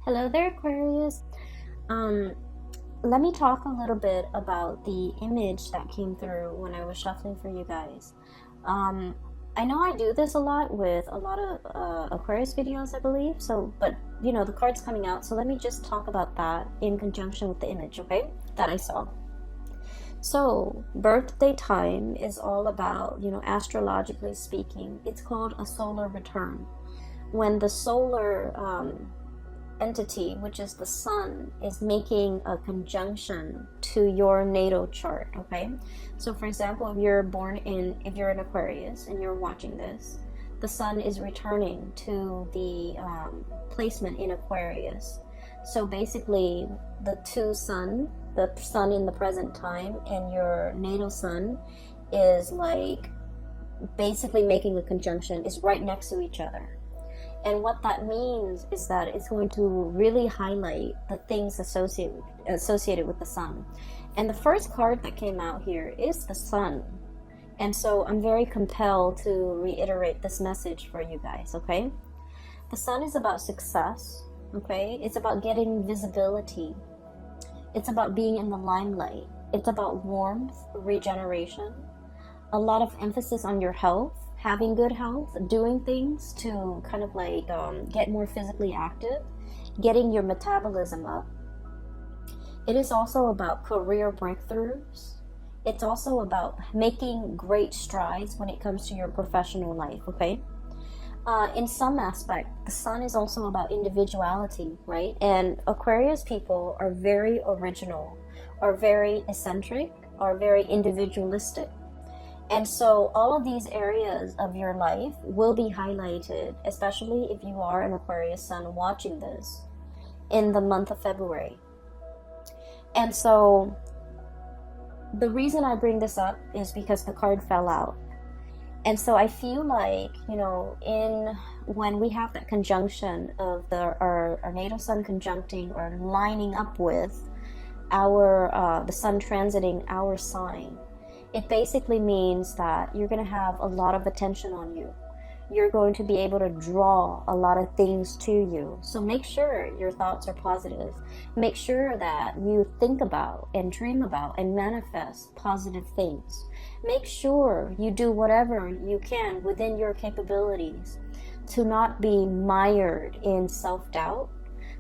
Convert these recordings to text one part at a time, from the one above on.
Hello there, Aquarius. Um, Let me talk a little bit about the image that came through when I was shuffling for you guys. Um, I know I do this a lot with a lot of Aquarius videos, I believe. But the card's coming out, so let me just talk about that in conjunction with the image, okay, that I saw. So, birthday time is all about, astrologically speaking, it's called a solar return. When the solar entity, which is the sun, is making a conjunction to your natal chart, okay? So for example, if you're an Aquarius and you're watching this, the sun is returning to the placement in Aquarius. So basically the sun in the present time and your natal sun is like basically making a conjunction, is right next to each other. And what that means is that it's going to really highlight the things associated with the sun. And the first card that came out here is the sun. And so I'm very compelled to reiterate this message for you guys, okay? The sun is about success, okay? It's about getting visibility. It's about being in the limelight. It's about warmth, regeneration, a lot of emphasis on your health, having good health, doing things to kind of like get more physically active, getting your metabolism up. It is also about career breakthroughs. It's also about making great strides when it comes to your professional life, okay? In some aspect, the sun is also about individuality, right? And Aquarius people are very original, are very eccentric, are very individualistic. And so all of these areas of your life will be highlighted, especially if you are an Aquarius sun watching this in the month of February. And so the reason I bring this up is because the card fell out. And so I feel like, when we have that conjunction of our natal sun conjuncting or lining up with the sun transiting our sign, it basically means that you're going to have a lot of attention on you. You're going to be able to draw a lot of things to you. So make sure your thoughts are positive. Make sure that you think about and dream about and manifest positive things. Make sure you do whatever you can within your capabilities to not be mired in self-doubt,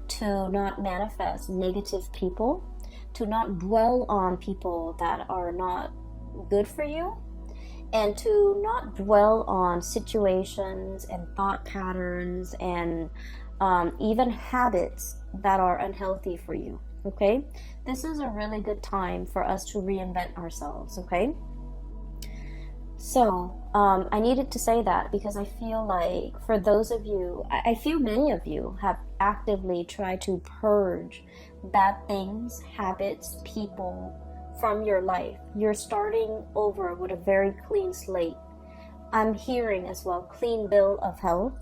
to not manifest negative people, to not dwell on people that are not good for you, and to not dwell on situations and thought patterns and even habits that are unhealthy for you, okay? This is a really good time for us to reinvent ourselves, okay? So I needed to say that because I feel like for those of you, I feel many of you have actively tried to purge bad things, habits, people from your life. You're starting over with a very clean slate. I'm hearing as well, clean bill of health.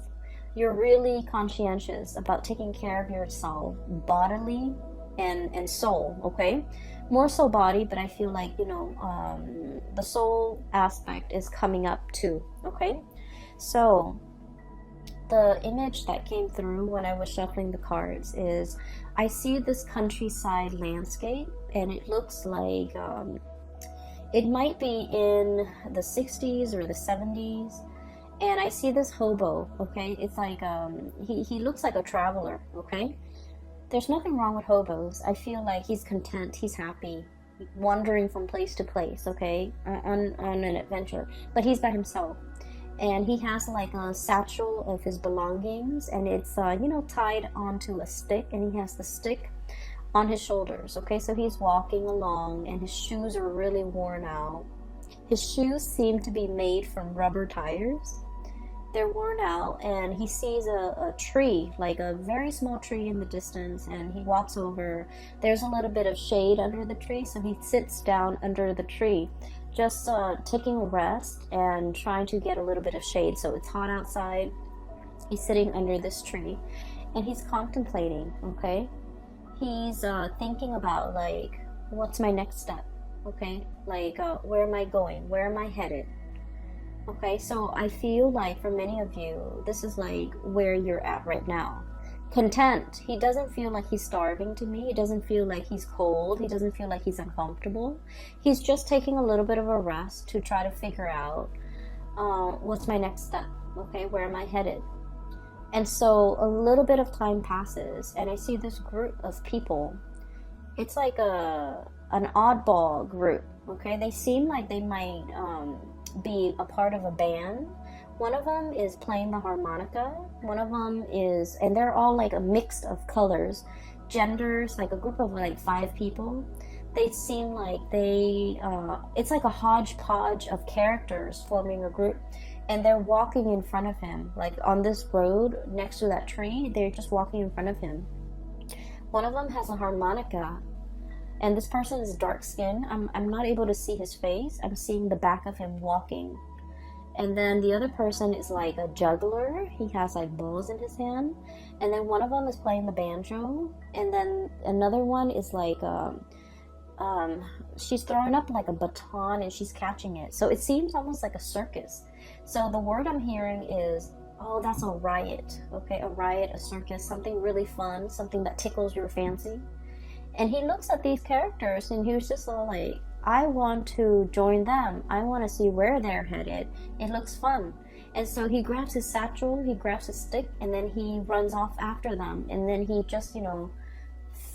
You're really conscientious about taking care of yourself bodily and soul, okay? More so body, but I feel like, the soul aspect is coming up too, okay? So the image that came through when I was shuffling the cards is I see this countryside landscape, and it looks like it might be in the 60s or the 70s, and I see this hobo, okay? It's like he looks like a traveler, okay? There's nothing wrong with hobos. I feel like he's content, he's happy, wandering from place to place, okay, on an adventure, but he's by himself. And he has like a satchel of his belongings, and it's tied onto a stick, and he has the stick on his shoulders, okay? So he's walking along, and his shoes are really worn out. His shoes seem to be made from rubber tires. They're worn out, and he sees a tree, like a very small tree in the distance, and he walks over. There's a little bit of shade under the tree, so he sits down under the tree, just taking a rest and trying to get a little bit of shade. So it's hot outside. He's sitting under this tree, and he's contemplating, okay? He's thinking about, like, what's my next step, okay? Like, where am I going? Where am I headed? Okay, so I feel like for many of you, this is like where you're at right now. content. He doesn't feel like he's starving to me. He doesn't feel like he's cold. He doesn't feel like he's uncomfortable. He's just taking a little bit of a rest to try to figure out what's my next step. Okay, where am I headed? And so a little bit of time passes, and I see this group of people. It's like an oddball group. Okay, they seem like they might be a part of a band. One of them is playing the harmonica. One of them is, and they're all like a mix of colors, genders, like a group of like 5 people. They seem like it's like a hodgepodge of characters forming a group, and they're walking in front of him, like on this road next to that tree. They're just walking in front of him. One of them has a harmonica, and this person is dark skinned. I'm not able to see his face. I'm seeing the back of him walking. And then the other person is like a juggler. He has like balls in his hand. And then one of them is playing the banjo. And then another one is like, she's throwing up like a baton and she's catching it. So it seems almost like a circus. So the word I'm hearing is, oh, that's a riot. Okay, a riot, a circus, something really fun, something that tickles your fancy. And he looks at these characters and he was just all like, I want to join them. I want to see where they're headed. It looks fun. And so he grabs his satchel, he grabs his stick, and then he runs off after them. And then he just,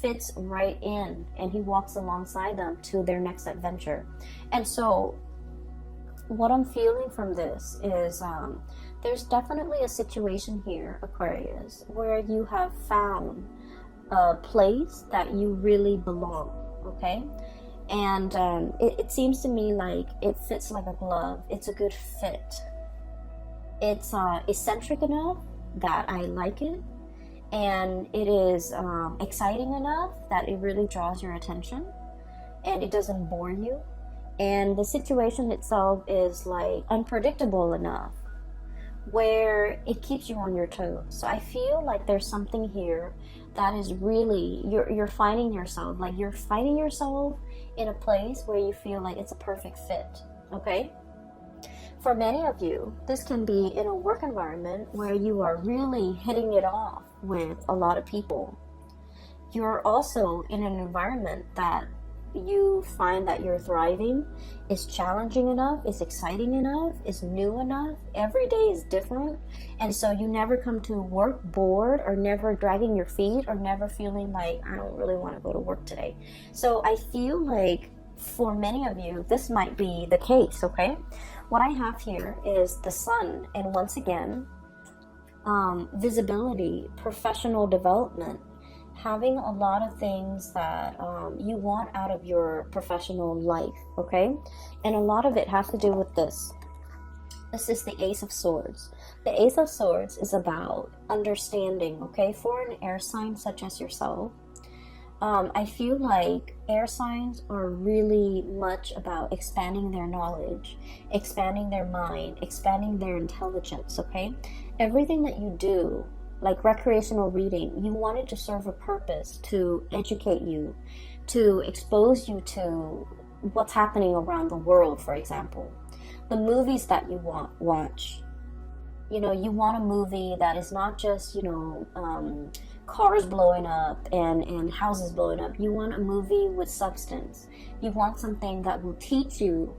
fits right in, and he walks alongside them to their next adventure. And so what I'm feeling from this is there's definitely a situation here, Aquarius, where you have found a place that you really belong, okay? And it seems to me like it fits like a glove. It's a good fit. It's eccentric enough that I like it, and it is exciting enough that it really draws your attention, and it doesn't bore you. And the situation itself is like unpredictable enough where it keeps you on your toes. So I feel like there's something here that is really, you're finding yourself in a place where you feel like it's a perfect fit, okay? For many of you, this can be in a work environment where you are really hitting it off with a lot of people. You're also in an environment that you find that you're thriving, is challenging enough, is exciting enough, is new enough. Every day is different, and so you never come to work bored, or never dragging your feet, or never feeling like, I don't really want to go to work today. So I feel like for many of you, this might be the case, okay? What I have here is the sun, and once again, visibility, professional development, having a lot of things that you want out of your professional life, okay? And a lot of it has to do with this. This is the Ace of Swords. The Ace of Swords is about understanding, okay? For an air sign such as yourself, I feel like air signs are really much about expanding their knowledge, expanding their mind, expanding their intelligence, okay? Everything that you do, like recreational reading, you want it to serve a purpose, to educate you, to expose you to what's happening around the world, for example. The movies that you watch, you want a movie that is not just, cars blowing up and houses blowing up. You want a movie with substance. You want something that will teach you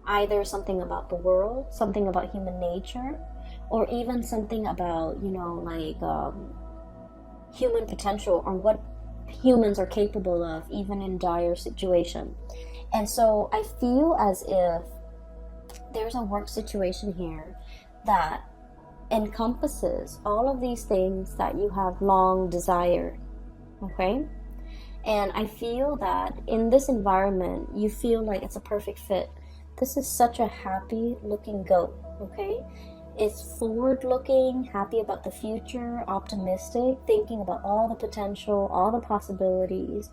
either something about the world, something about human nature, or even something about, human potential, or what humans are capable of, even in dire situation. And so I feel as if there's a work situation here that encompasses all of these things that you have long desired, okay? And I feel that in this environment, you feel like it's a perfect fit. This is such a happy looking goat, okay? It's forward looking, happy about the future, optimistic, thinking about all the potential, all the possibilities,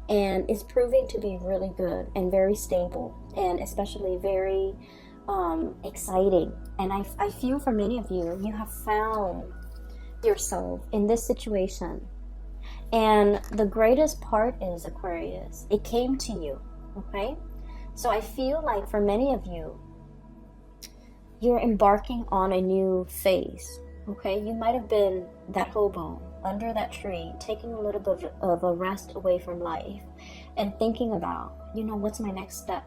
and it's proving to be really good and very stable, and especially very exciting. And I feel for many of you, you have found yourself in this situation. And the greatest part is, Aquarius, it came to you, okay? So I feel like for many of you, you're embarking on a new phase, okay? You might have been that hobo under that tree, taking a little bit of a rest away from life and thinking about, what's my next step?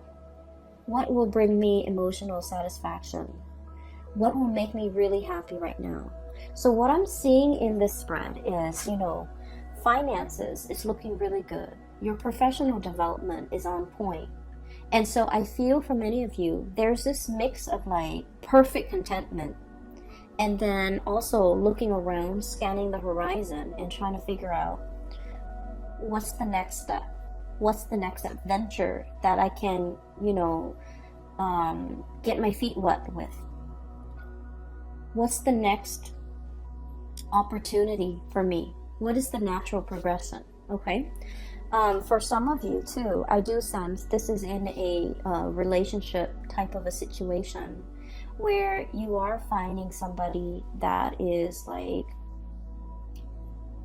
What will bring me emotional satisfaction? What will make me really happy right now? So what I'm seeing in this spread is, finances is looking really good. Your professional development is on point. And so I feel for many of you, there's this mix of like perfect contentment and then also looking around, scanning the horizon and trying to figure out what's the next step? What's the next adventure that I can, get my feet wet with? What's the next opportunity for me? What is the natural progression? Okay. For some of you too, I do sense this is in a relationship type of a situation where you are finding somebody that is like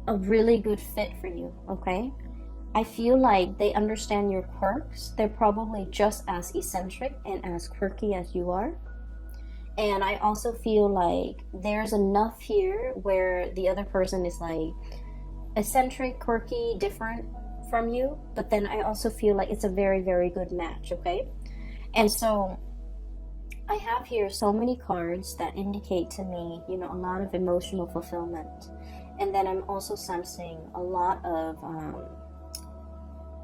a really good fit for you. Okay. I feel like they understand your quirks. They're probably just as eccentric and as quirky as you are. And I also feel like there's enough here where the other person is like eccentric, quirky, different from you, but then I also feel like it's a very, very good match, okay? And so I have here so many cards that indicate to me, a lot of emotional fulfillment. And then I'm also sensing a lot of,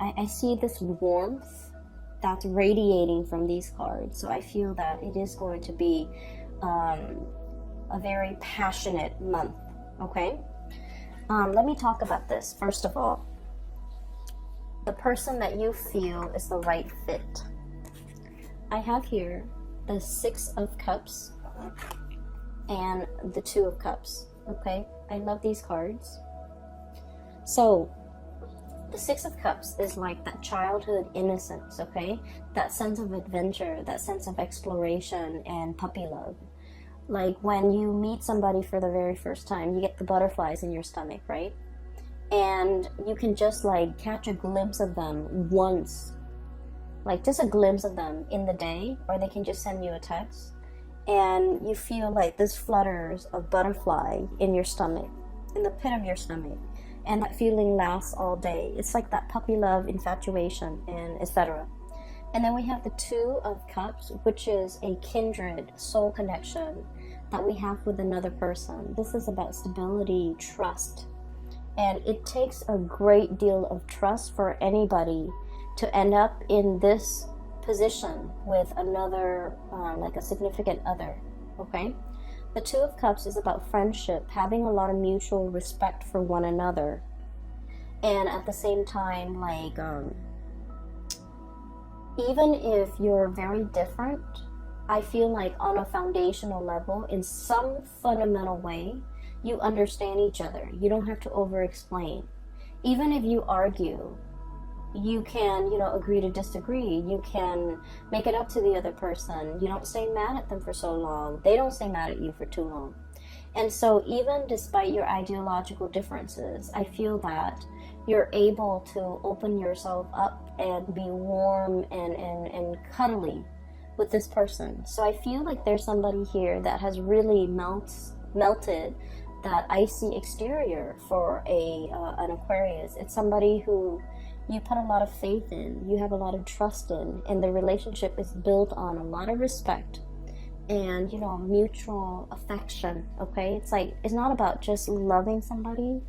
I see this warmth that's radiating from these cards. So I feel that it is going to be a very passionate month, okay? Let me talk about this. First of all, the person that you feel is the right fit. I have here the 6 of Cups and the 2 of Cups, okay? I love these cards. So, the 6 of Cups is like that childhood innocence, okay? That sense of adventure, that sense of exploration and puppy love. Like when you meet somebody for the very first time, you get the butterflies in your stomach, right? And you can just like catch a glimpse of them once, like just a glimpse of them in the day, or they can just send you a text and you feel like this flutters of butterfly in your stomach, in the pit of your stomach, and that feeling lasts all day. It's like that puppy love, infatuation, and etc. And then we have the 2 of Cups, which is a kindred soul connection that we have with another person. This is about stability, trust. And it takes a great deal of trust for anybody to end up in this position with another, like a significant other, okay? The 2 of Cups is about friendship, having a lot of mutual respect for one another. And at the same time, like, even if you're very different, I feel like on a foundational level, in some fundamental way, you understand each other. You don't have to over-explain. Even if you argue, you can, agree to disagree. You can make it up to the other person. You don't stay mad at them for so long. They don't stay mad at you for too long. And so even despite your ideological differences, I feel that you're able to open yourself up and be warm and cuddly with this person. So I feel like there's somebody here that has really melted that icy exterior for an Aquarius. It's somebody who you put a lot of faith in, you have a lot of trust in, and the relationship is built on a lot of respect and, mutual affection, okay? It's like, it's not about just loving somebody,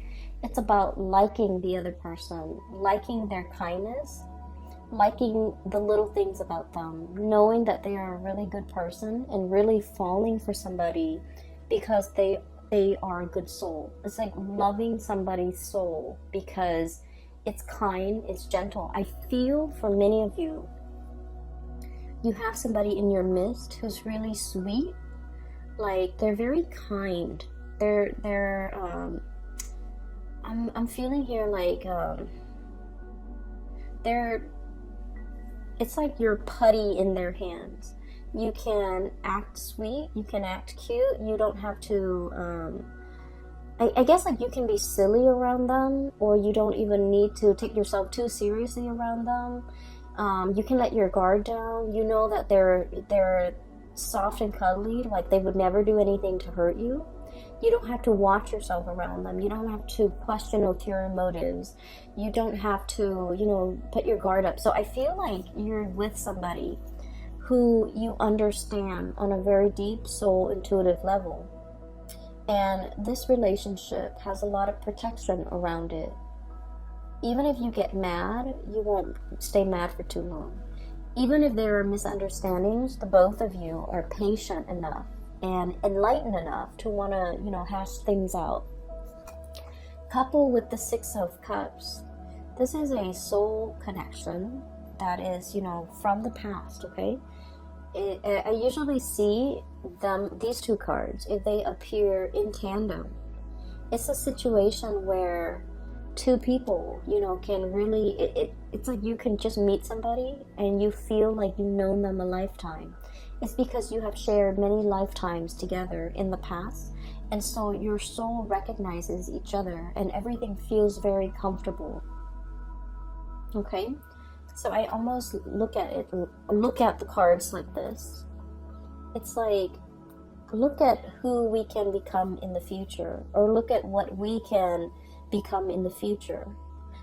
it's about liking the other person, liking their kindness, liking the little things about them, knowing that they are a really good person and really falling for somebody because they are a good soul. It's like loving somebody's soul because it's kind, it's gentle. I feel for many of you, you have somebody in your midst who's really sweet. Like they're very kind. I'm feeling here like it's like you're putty in their hands. You can act sweet, you can act cute, you don't have to I guess like you can be silly around them, or you don't even need to take yourself too seriously around them. You can let your guard down. You know that they're soft and cuddly, like they would never do anything to hurt you. You don't have to watch yourself around them. You don't have to question ulterior motives. You don't have to, put your guard up. So I feel like you're with somebody who you understand on a very deep soul intuitive level. And this relationship has a lot of protection around it. Even if you get mad, you won't stay mad for too long. Even if there are misunderstandings, the both of you are patient enough and enlightened enough to want to, hash things out. Coupled with the Six of Cups, this is a soul connection that is, from the past, okay? I usually see these two cards, if they appear in tandem, it's a situation where two people, can really, it's like you can just meet somebody and you feel like you've known them a lifetime. It's because you have shared many lifetimes together in the past, and so your soul recognizes each other and everything feels very comfortable. Okay? So I almost look at the cards like this. It's like, look at who we can become in the future, or look at what we can become in the future.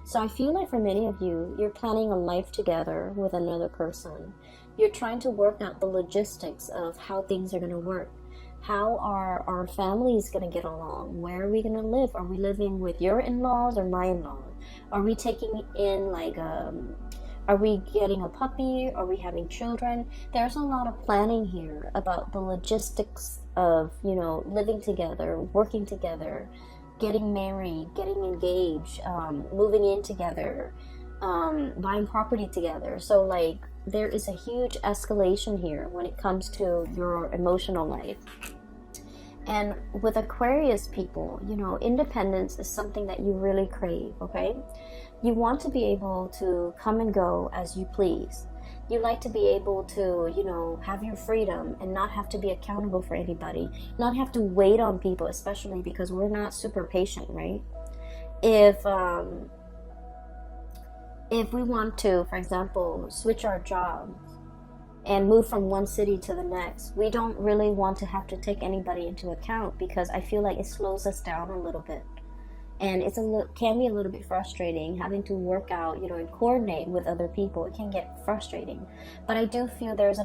So I feel like for many of you, you're planning a life together with another person. You're trying to work out the logistics of how things are going to work. How are our families going to get along? Where are we going to live? Are we living with your in-laws or my in-laws? Are we taking in are we getting a puppy? Are we having children? There's a lot of planning here about the logistics of, living together, working together, getting married, getting engaged, moving in together, buying property together. So there is a huge escalation here when it comes to your emotional life. And with Aquarius people, independence is something that you really crave, okay? You want to be able to come and go as you please. You like to be able to, have your freedom and not have to be accountable for anybody, not have to wait on people, especially because we're not super patient, right? If we want to, for example, switch our jobs and move from one city to the next, we don't really want to have to take anybody into account, because I feel like it slows us down a little bit. And can be a little bit frustrating having to work out, and coordinate with other people. It can get frustrating. But I do feel there is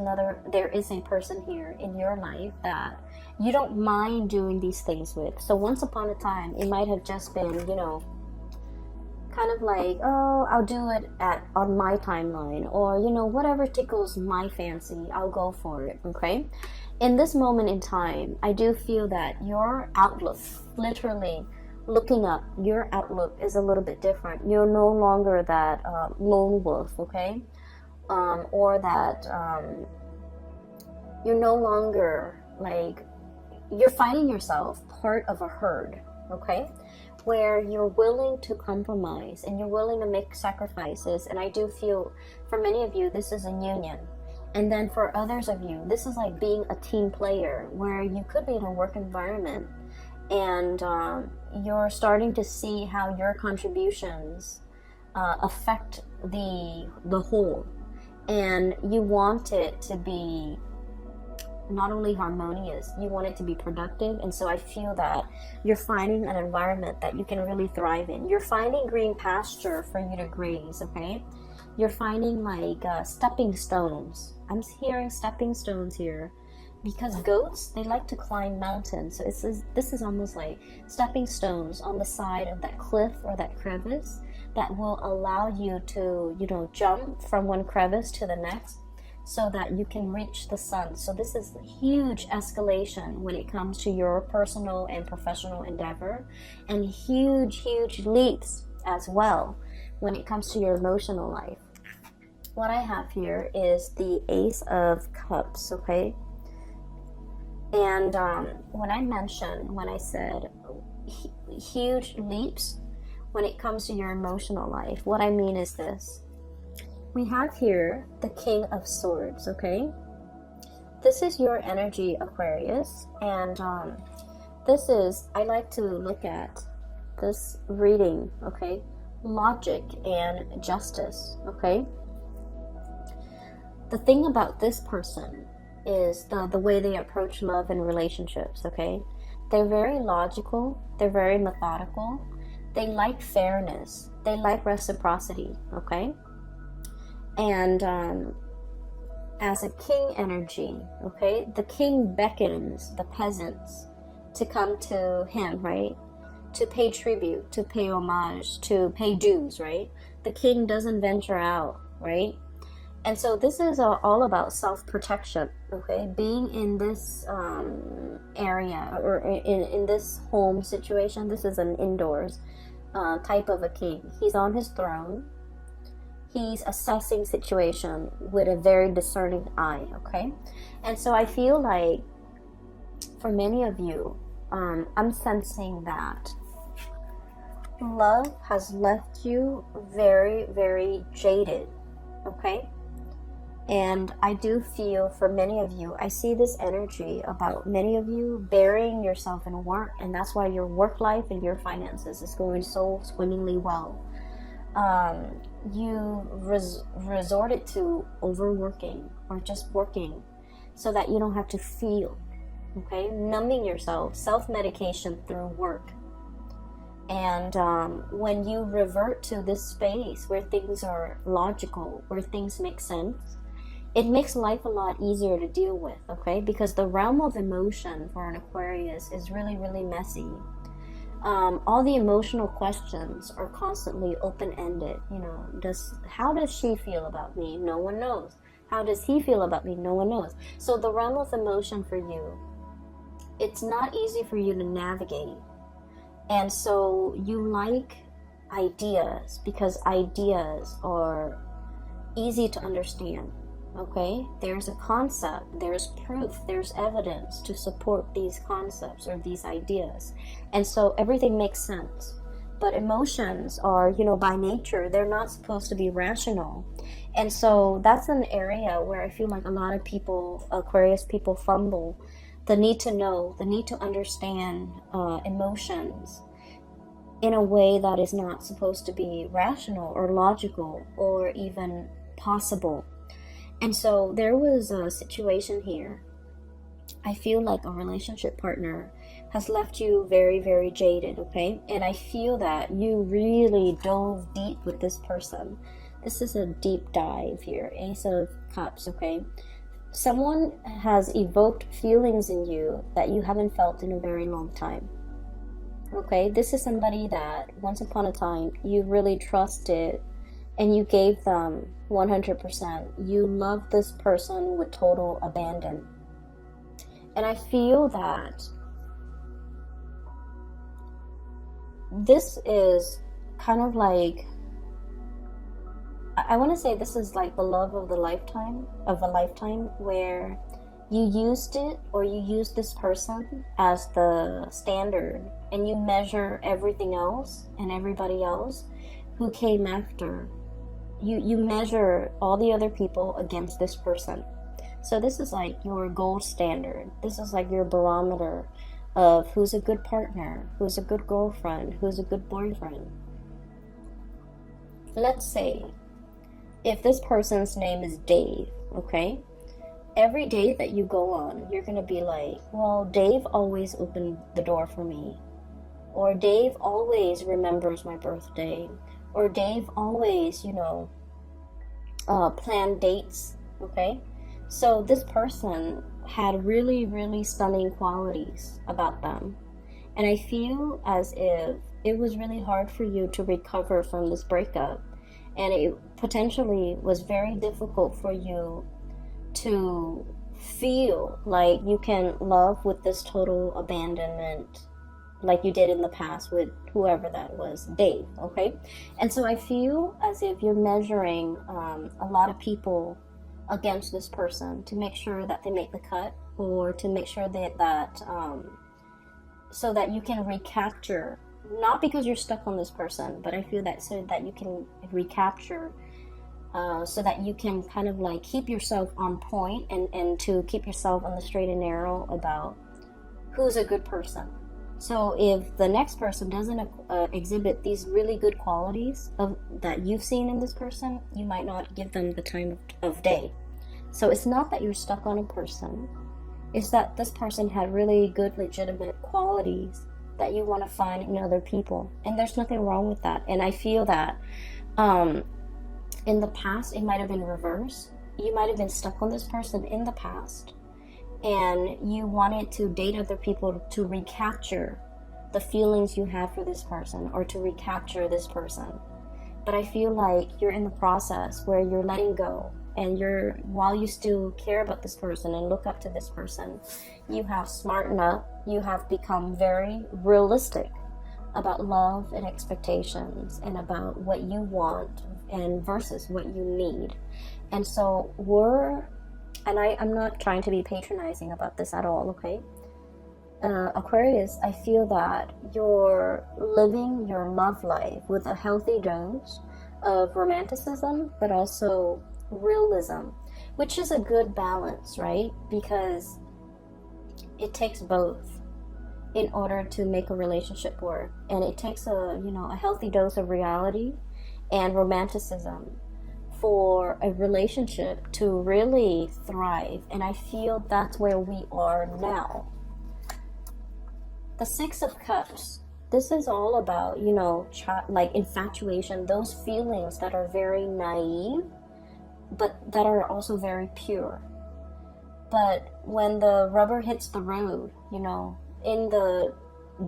a person here in your life that you don't mind doing these things with. So once upon a time, it might have just been, kind of like, oh, I'll do it on my timeline, or, whatever tickles my fancy, I'll go for it, okay? In this moment in time, I do feel that your outlook, literally, looking up, your outlook is a little bit different. You're no longer that lone wolf, okay? Or that you're no longer you're finding yourself part of a herd, okay? Where you're willing to compromise and you're willing to make sacrifices. And I do feel for many of you, this is a union. And then for others of you, this is like being a team player, where you could be in a work environment and you're starting to see how your contributions affect the whole, and you want it to be not only harmonious, you want it to be productive. And so I feel that you're finding an environment that you can really thrive in. You're finding green pasture for you to graze, okay? You're finding stepping stones. I'm hearing stepping stones here, because goats, they like to climb mountains. So this is almost like stepping stones on the side of that cliff or that crevice that will allow you to, jump from one crevice to the next so that you can reach the sun. So this is a huge escalation when it comes to your personal and professional endeavor, and huge leaps as well when it comes to your emotional life. What I have here is the Ace of Cups, okay? And when I said huge leaps when it comes to your emotional life, what I mean is this. We have here the King of Swords, okay? This is your energy, Aquarius. And I like to look at this reading, okay? Logic and justice, okay? The thing about this person is the way they approach love and relationships, okay? They're very logical. They're very methodical. They like fairness. They like reciprocity, okay? And as a king energy, okay, the king beckons the peasants to come to him, right? To pay tribute, to pay homage, to pay dues, right? The king doesn't venture out, right? And so this is all about self-protection, okay? Being in this area or in this home situation, this is an indoors type of a king. He's on his throne. He's assessing situation with a very discerning eye, okay? And so I feel like for many of you, I'm sensing that love has left you very, very jaded, okay? And I do feel for many of you, I see this energy about many of you burying yourself in work, and that's why your work life and your finances is going so swimmingly well. You resorted to overworking or just working so that you don't have to feel, okay? Numbing yourself, self-medication through work. And when you revert to this space where things are logical, where things make sense, it makes life a lot easier to deal with, okay? Because the realm of emotion for an Aquarius is really, really messy. All the emotional questions are constantly open-ended. You know, how does she feel about me? No one knows. How does he feel about me? No one knows. So the realm of emotion for you, it's not easy for you to navigate. And so you like ideas because ideas are easy to understand. Okay, there's a concept, there's proof, there's evidence to support these concepts or these ideas, and so everything makes sense. But emotions are, you know, by nature, they're not supposed to be rational. And so that's an area where I feel like a lot of people, Aquarius people, fumble the need to know, the need to understand emotions in a way that is not supposed to be rational or logical or even possible. And so there was a situation here. I feel like a relationship partner has left you very, very jaded, okay? And I feel that you really dove deep with this person. This is a deep dive here. Ace of Cups, okay? Someone has evoked feelings in you that you haven't felt in a very long time. Okay? This is somebody that once upon a time you really trusted and you gave them 100%. You love this person with total abandon. And I feel that this is kind of like, I want to say this is like the love of a lifetime, where you used it or you used this person as the standard and you measure everything else and everybody else who came after. You measure all the other people against this person. So this is like your gold standard. This is like your barometer of who's a good partner, who's a good girlfriend, who's a good boyfriend. Let's say if this person's name is Dave, okay? Every date that you go on, you're going to be like, well, Dave always opened the door for me. Or Dave always remembers my birthday. Or Dave always, you know, plan dates, okay? So this person had really, really stunning qualities about them. And I feel as if it was really hard for you to recover from this breakup. And it potentially was very difficult for you to feel like you can love with this total abandonment like you did in the past with whoever that was, Dave, okay? And so I feel as if you're measuring a lot of people against this person to make sure that they make the cut, or to make sure that so that you can recapture, not because you're stuck on this person, but I feel that so that you can recapture, so that you can kind of like keep yourself on point and to keep yourself on the straight and narrow about who's a good person. So if the next person doesn't exhibit these really good qualities that you've seen in this person, you might not give them the time of day. So it's not that you're stuck on a person. is that this person had really good, legitimate qualities that you want to find in other people. And there's nothing wrong with that. And I feel that in the past, it might have been reversed. You might have been stuck on this person in the past, and you wanted to date other people to recapture the feelings you had for this person, or to recapture this person. But I feel like you're in the process where you're letting go, and while you still care about this person and look up to this person, you have smartened up, you have become very realistic about love and expectations, and about what you want and versus what you need. And so I'm not trying to be patronizing about this at all, okay? Aquarius, I feel that you're living your love life with a healthy dose of romanticism, but also realism, which is a good balance, right? Because it takes both in order to make a relationship work. And it takes a healthy dose of reality and romanticism for a relationship to really thrive. And I feel that's where we are now. The Six of Cups, this is all about, like infatuation, those feelings that are very naive, but that are also very pure. But when the rubber hits the road, in the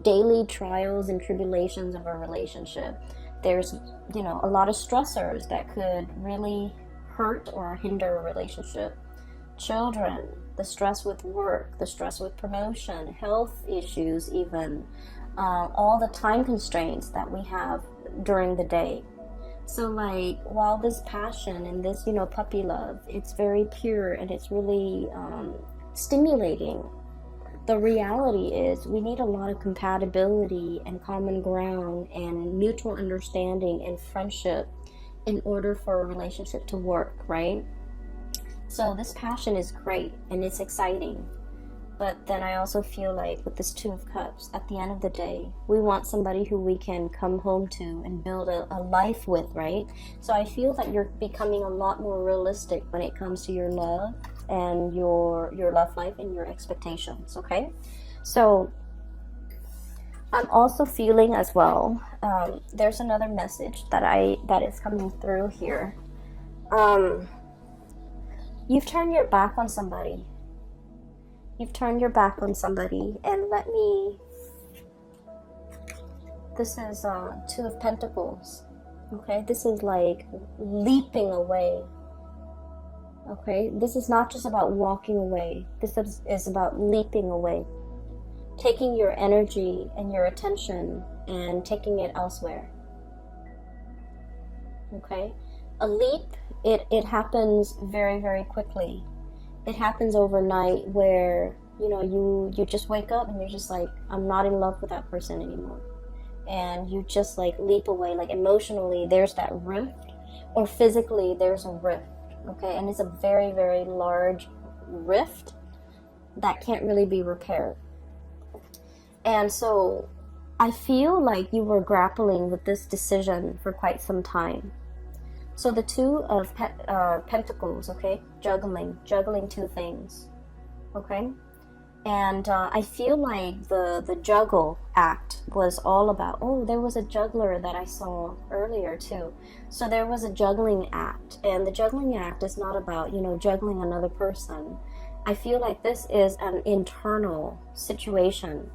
daily trials and tribulations of a relationship, there's, a lot of stressors that could really hurt or hinder a relationship. Children, the stress with work, the stress with promotion, health issues even, all the time constraints that we have during the day. So like, while this passion and this, puppy love, it's very pure and it's really stimulating, the reality is we need a lot of compatibility and common ground and mutual understanding and friendship in order for a relationship to work, right? So this passion is great and it's exciting. But then I also feel like with this Two of Cups, at the end of the day, we want somebody who we can come home to and build a life with, right? So I feel that you're becoming a lot more realistic when it comes to your love and your love life and your expectations, okay? So I'm also feeling as well, there's another message that is coming through here. You've turned your back on somebody. You've turned your back on somebody, and this is Two of Pentacles, okay? This is like leaping away, okay? This is not just about walking away. This is about leaping away, taking your energy and your attention and taking it elsewhere, okay? A leap, it happens very, very quickly. It happens overnight where, you just wake up and you're just like, I'm not in love with that person anymore. And you just like leap away, like emotionally there's that rift, or physically there's a rift, okay? And it's a very, very large rift that can't really be repaired. And so I feel like you were grappling with this decision for quite some time. So the Two of Pentacles, okay? Juggling two things, okay? And I feel like the juggle act was all about, there was a juggler that I saw earlier too. So there was a juggling act, and the juggling act is not about, juggling another person. I feel like this is an internal situation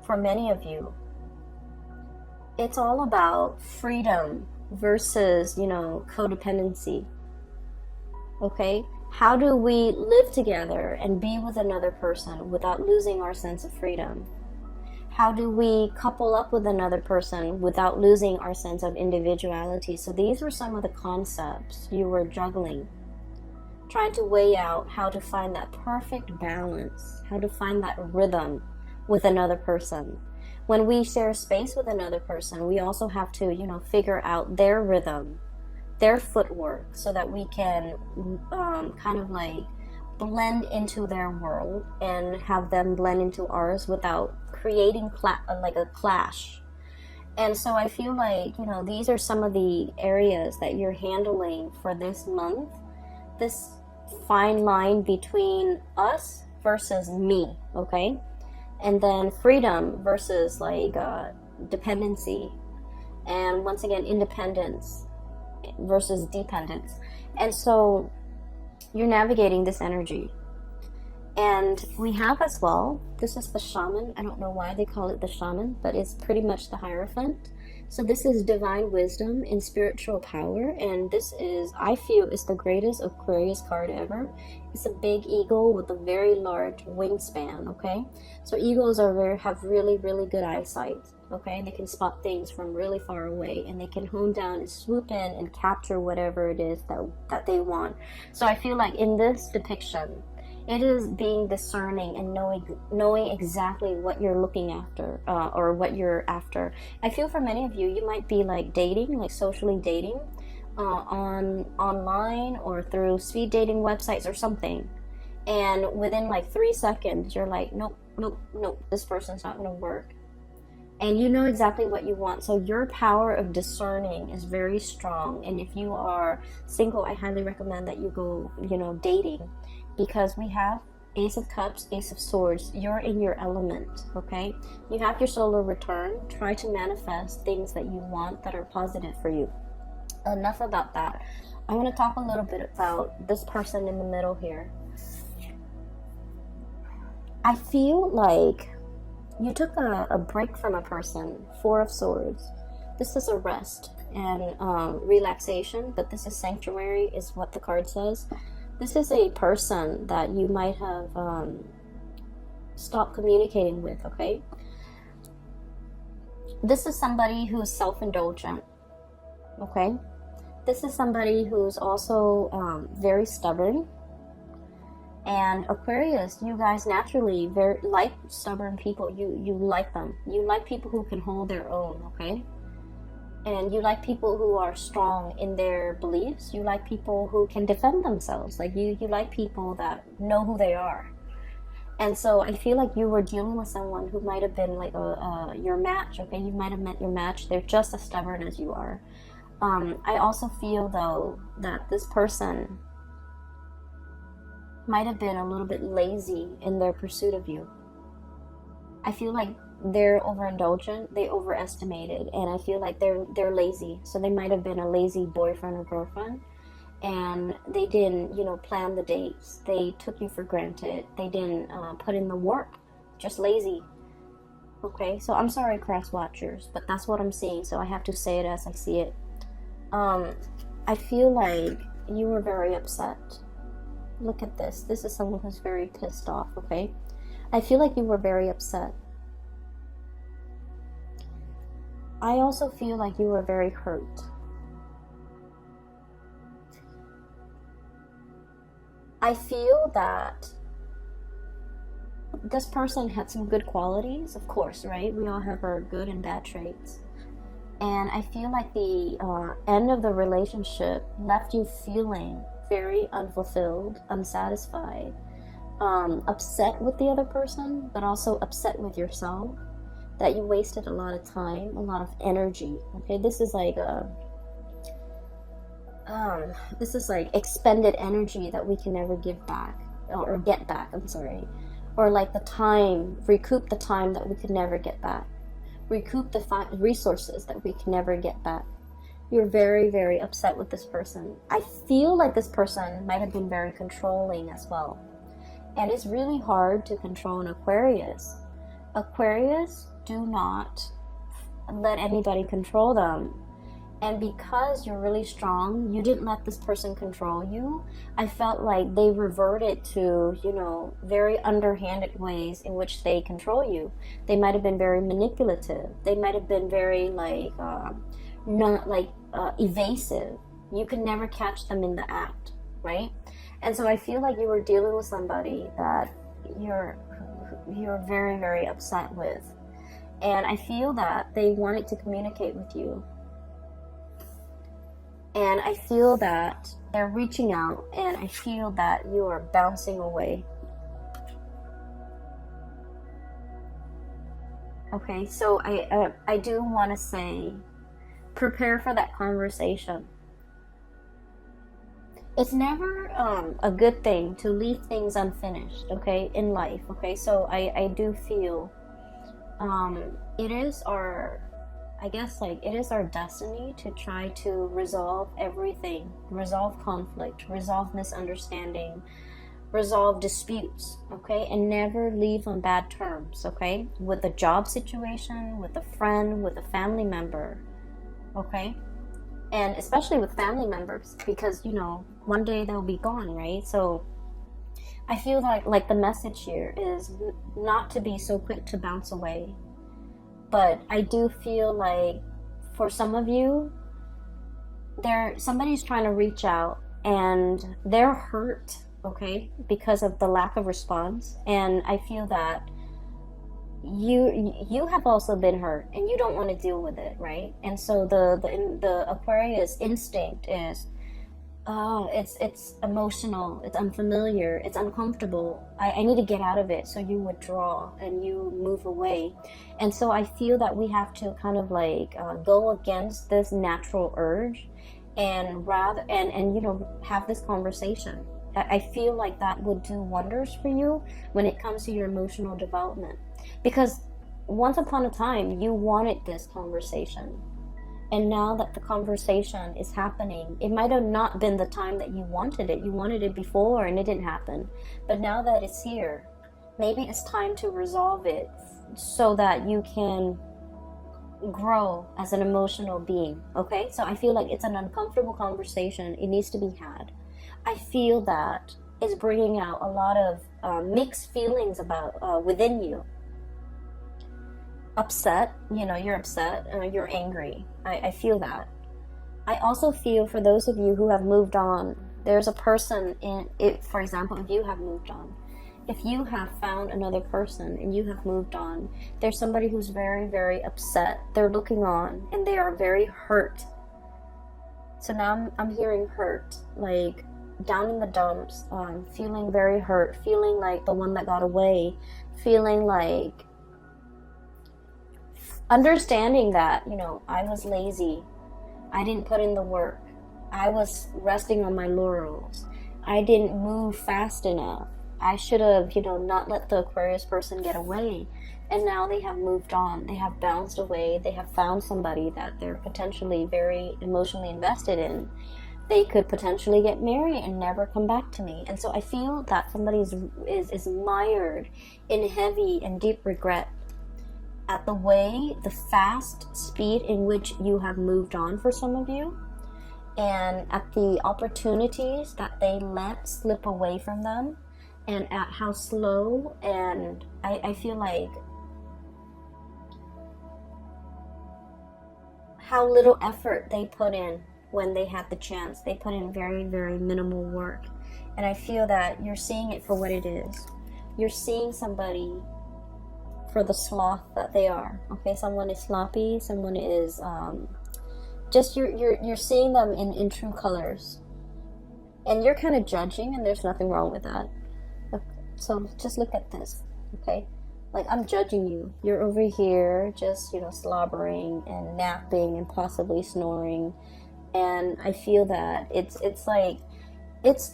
for many of you. It's all about freedom versus, codependency, okay? How do we live together and be with another person without losing our sense of freedom? How do we couple up with another person without losing our sense of individuality? So these were some of the concepts you were juggling, trying to weigh out how to find that perfect balance, how to find that rhythm with another person. When we share space with another person, we also have to, figure out their rhythm, their footwork, so that we can kind of like blend into their world and have them blend into ours without creating like a clash. And so I feel like, these are some of the areas that you're handling for this month. This fine line between us versus me, okay? And then freedom versus like dependency, and once again independence versus dependence. And so you're navigating this energy. And we have as well, this is the shaman. I don't know why they call it the shaman, but it's pretty much the Hierophant. So this is divine wisdom and spiritual power, and this is, I feel, is the greatest Aquarius card ever. It's a big eagle with a very large wingspan, okay? So eagles have really, really good eyesight, okay? They can spot things from really far away, and they can hone down and swoop in and capture whatever it is that they want. So I feel like in this depiction, it is being discerning and knowing exactly what you're looking after, or what you're after. I feel for many of you, you might be like dating, like socially dating, online or through speed dating websites or something. And within like 3 seconds, you're like, nope, nope, nope, this person's not going to work. And you know exactly what you want. So your power of discerning is very strong. And if you are single, I highly recommend that you go, dating. Because we have Ace of Cups, Ace of Swords. You're in your element, okay? You have your solar return. Try to manifest things that you want that are positive for you. Enough about that. I want to talk a little bit about this person in the middle here. I feel like you took a break from a person. Four of Swords. This is a rest and relaxation, but this is sanctuary, is what the card says. This is a person that you might have stopped communicating with, okay? This is somebody who's self-indulgent, okay? This is somebody who's also very stubborn. And Aquarius, you guys naturally very like stubborn people. You like them. You like people who can hold their own, okay? And you like people who are strong in their beliefs. You like people who can defend themselves. Like you like people that know who they are. And so I feel like you were dealing with someone who might have been like your match, okay? You might have met your match. They're just as stubborn as you are. I also feel, though, that this person might have been a little bit lazy in their pursuit of you. I feel like they're overindulgent, they overestimated, and I feel like they're lazy. So they might have been a lazy boyfriend or girlfriend, and they didn't, plan the dates. They took you for granted. They didn't put in the work. Just lazy. Okay, so I'm sorry, cross watchers, but that's what I'm seeing. So I have to say it as I see it. I feel like you were very upset. Look at this. This is someone who's very pissed off. Okay, I feel like you were very upset. I also feel like you were very hurt. I feel that this person had some good qualities, of course, right? We all have our good and bad traits. And I feel like the end of the relationship left you feeling very unfulfilled, unsatisfied, upset with the other person, but also upset with yourself. That you wasted a lot of time, a lot of energy. Okay, this is like expended energy that we can never give back or get back. I'm sorry, or like recoup the time that we could never get back, recoup the resources that we can never get back. You're very, very upset with this person. I feel like this person might have been very controlling as well, and it's really hard to control an Aquarius. Aquarius do not let anybody control them. And because you're really strong, you didn't let this person control you. I felt like they reverted to, very underhanded ways in which they control you. They might have been very manipulative. They might have been very evasive. You can never catch them in the act, right? And so I feel like you were dealing with somebody that you're very, very upset with. And I feel that they wanted to communicate with you. And I feel that they're reaching out, and I feel that you are bouncing away. Okay, so I do want to say, prepare for that conversation. it's never a good thing to leave things unfinished, okay, in life, okay? So I do feel it is our, I guess, like, it is our destiny to try to resolve everything, resolve conflict, resolve misunderstanding, resolve disputes, okay, and never leave on bad terms, okay, with a job situation, with a friend, with a family member, okay, and especially with family members, because, you know, one day they'll be gone, right? So I feel like the message here is not to be so quick to bounce away. But I do feel like for some of you, somebody's trying to reach out and they're hurt, okay, because of the lack of response. And I feel that you have also been hurt and you don't want to deal with it, right? And so the Aquarius instinct is, oh, it's emotional, it's unfamiliar, it's uncomfortable. I need to get out of it. So you withdraw and you move away. And so I feel that we have to kind of like go against this natural urge and you know, have this conversation. I feel like that would do wonders for you when it comes to your emotional development. Because once upon a time, you wanted this conversation. And now that the conversation is happening, it might have not been the time that you wanted it. You wanted it before and it didn't happen. But now that it's here, maybe it's time to resolve it so that you can grow as an emotional being, okay? So I feel like it's an uncomfortable conversation. It needs to be had. I feel that it's bringing out a lot of mixed feelings about within you. Upset, you know, you're upset, you're angry. I feel that. I also feel for those of you who have moved on, there's a person in it. For example, if you have moved on, if you have found another person and you have moved on, there's somebody who's very, very upset. They're looking on and they are very hurt. So now I'm hearing hurt, like down in the dumps, feeling very hurt, feeling like the one that got away, feeling like understanding that, you know, I was lazy, I didn't put in the work, I was resting on my laurels, I didn't move fast enough, I should have, you know, not let the Aquarius person get away. And now they have moved on, they have bounced away, they have found somebody that they're potentially very emotionally invested in. They could potentially get married and never come back to me. And so I feel that somebody is mired in heavy and deep regret at the fast speed in which you have moved on for some of you, and at the opportunities that they let slip away from them, and at how slow and I feel like how little effort they put in when they had the chance. They put in very, very minimal work. And I feel that you're seeing it for what it is. You're seeing somebody for the sloth that they are, okay? Someone is sloppy, someone is just you're seeing them in true colors, and you're kind of judging, and there's nothing wrong with that. So just look at this, okay? Like, I'm judging you. You're over here just, you know, slobbering and napping and possibly snoring, and I feel that it's like it's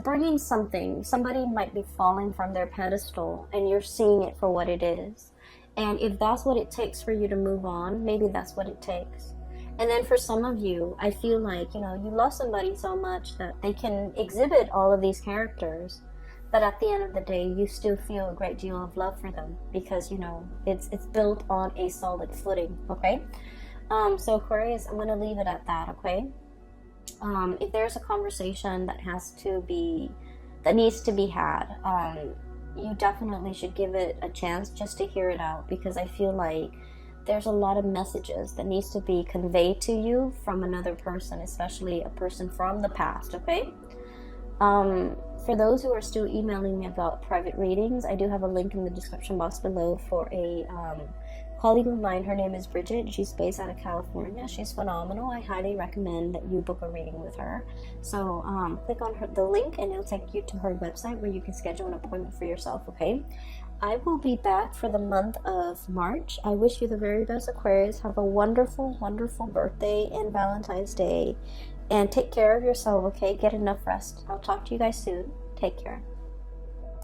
bringing something. Somebody might be falling from their pedestal and you're seeing it for what it is. And if that's what it takes for you to move on, maybe that's what it takes. And then for some of you, I feel like, you know, you love somebody so much that they can exhibit all of these characters, but at the end of the day, you still feel a great deal of love for them because, you know, it's built on a solid footing, okay? So Aquarius, I'm going to leave it at that, okay? If there's a conversation that needs to be had, you definitely should give it a chance just to hear it out, because I feel like there's a lot of messages that needs to be conveyed to you from another person, especially a person from the past, okay? For those who are still emailing me about private readings, I do have a link in the description box below for a colleague of mine. Her name is Bridget. She's based out of California. She's phenomenal. I highly recommend that you book a reading with her. So click on the link and it'll take you to her website where you can schedule an appointment for yourself, okay? I will be back for the month of March. I wish you the very best, Aquarius. Have a wonderful, wonderful birthday and Valentine's Day. And take care of yourself, okay? Get enough rest. I'll talk to you guys soon. Take care.